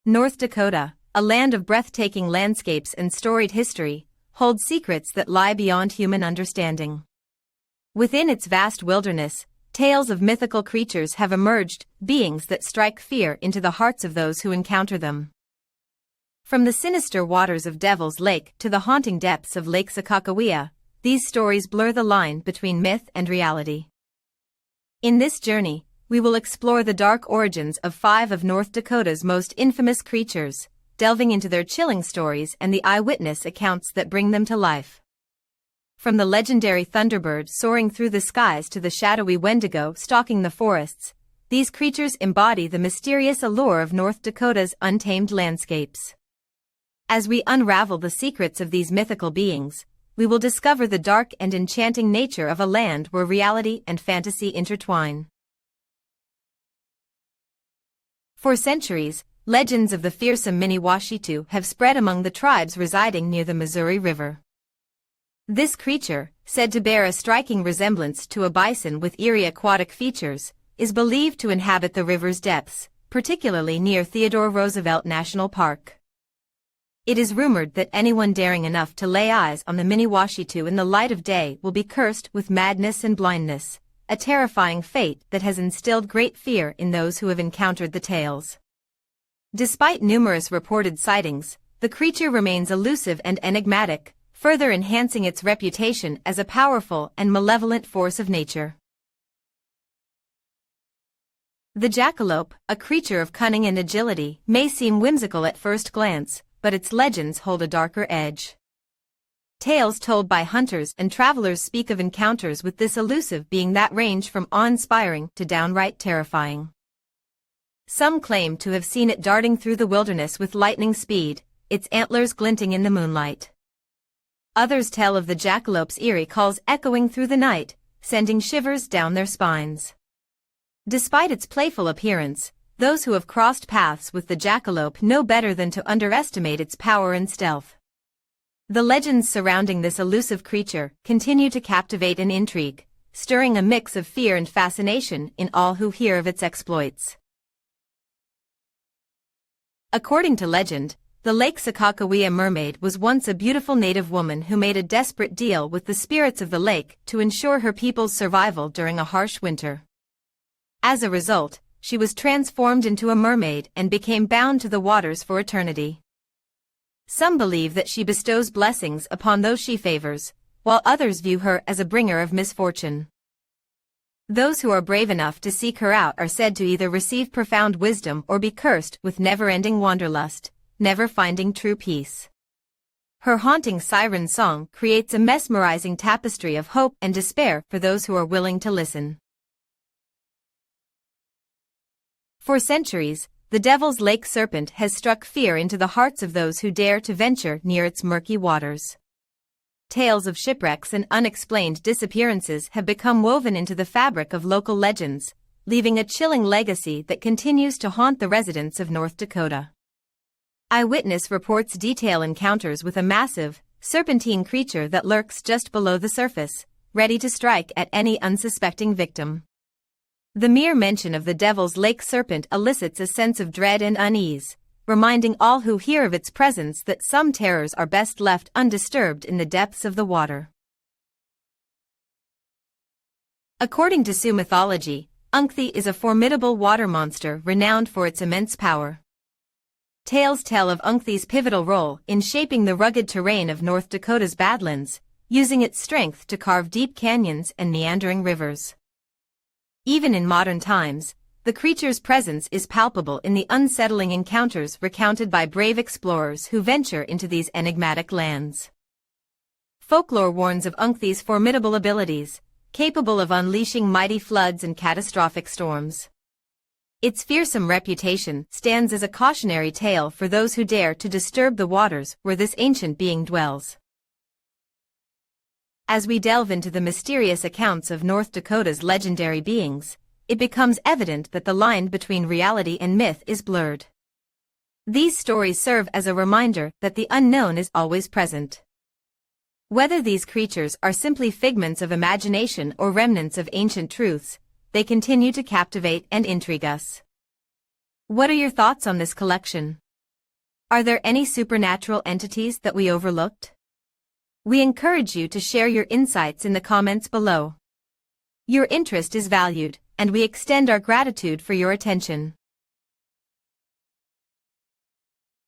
North Dakota, a land of breathtaking landscapes and storied history, holds secrets that lie beyond human understanding. Within its vast wilderness, tales of mythical creatures have emerged, beings that strike fear into the hearts of those who encounter them. From the sinister waters of Devil's Lake to the haunting depths of Lake Sakakawea, these stories blur the line between myth and reality. In this journey, we will explore the dark origins of 5 of North Dakota's most infamous creatures, delving into their chilling stories and the eyewitness accounts that bring them to life. From the legendary thunderbird soaring through the skies to the shadowy wendigo stalking the forests, these creatures embody the mysterious allure of North Dakota's untamed landscapes. As we unravel the secrets of these mythical beings, we will discover the dark and enchanting nature of a land where reality and fantasy intertwine. For centuries, legends of the fearsome Miniwashitu have spread among the tribes residing near the Missouri River. This creature, said to bear a striking resemblance to a bison with eerie aquatic features, is believed to inhabit the river's depths, particularly near Theodore Roosevelt National Park. It is rumored that anyone daring enough to lay eyes on the Miniwashitu in the light of day will be cursed with madness and blindness, a terrifying fate that has instilled great fear in those who have encountered the tales. Despite numerous reported sightings, the creature remains elusive and enigmatic, further enhancing its reputation as a powerful and malevolent force of nature. The jackalope, a creature of cunning and agility, may seem whimsical at first glance, but its legends hold a darker edge. Tales told by hunters and travelers speak of encounters with this elusive being that range from awe-inspiring to downright terrifying. Some claim to have seen it darting through the wilderness with lightning speed, its antlers glinting in the moonlight. Others tell of the jackalope's eerie calls echoing through the night, sending shivers down their spines. Despite its playful appearance, those who have crossed paths with the jackalope know better than to underestimate its power and stealth. The legends surrounding this elusive creature continue to captivate and intrigue, stirring a mix of fear and fascination in all who hear of its exploits. According to legend, the Lake Sakakawea mermaid was once a beautiful native woman who made a desperate deal with the spirits of the lake to ensure her people's survival during a harsh winter. As a result, she was transformed into a mermaid and became bound to the waters for eternity. Some believe that she bestows blessings upon those she favors, while others view her as a bringer of misfortune. Those who are brave enough to seek her out are said to either receive profound wisdom or be cursed with never-ending wanderlust, never finding true peace. Her haunting siren song creates a mesmerizing tapestry of hope and despair for those who are willing to listen. For centuries, the Devil's Lake serpent has struck fear into the hearts of those who dare to venture near its murky waters. Tales of shipwrecks and unexplained disappearances have become woven into the fabric of local legends, leaving a chilling legacy that continues to haunt the residents of North Dakota. Eyewitness reports detail encounters with a massive, serpentine creature that lurks just below the surface, ready to strike at any unsuspecting victim. The mere mention of the Devil's Lake serpent elicits a sense of dread and unease, reminding all who hear of its presence that some terrors are best left undisturbed in the depths of the water. According to Sioux mythology, Unktehi is a formidable water monster renowned for its immense power. Tales tell of Unktehi's pivotal role in shaping the rugged terrain of North Dakota's badlands, using its strength to carve deep canyons and meandering rivers. Even in modern times, the creature's presence is palpable in the unsettling encounters recounted by brave explorers who venture into these enigmatic lands. Folklore warns of Unktehi's formidable abilities, capable of unleashing mighty floods and catastrophic storms. Its fearsome reputation stands as a cautionary tale for those who dare to disturb the waters where this ancient being dwells. As we delve into the mysterious accounts of North Dakota's legendary beings, it becomes evident that the line between reality and myth is blurred. These stories serve as a reminder that the unknown is always present. Whether these creatures are simply figments of imagination or remnants of ancient truths, they continue to captivate and intrigue us. What are your thoughts on this collection? Are there any supernatural entities that we overlooked? We encourage you to share your insights in the comments below. Your interest is valued, and we extend our gratitude for your attention.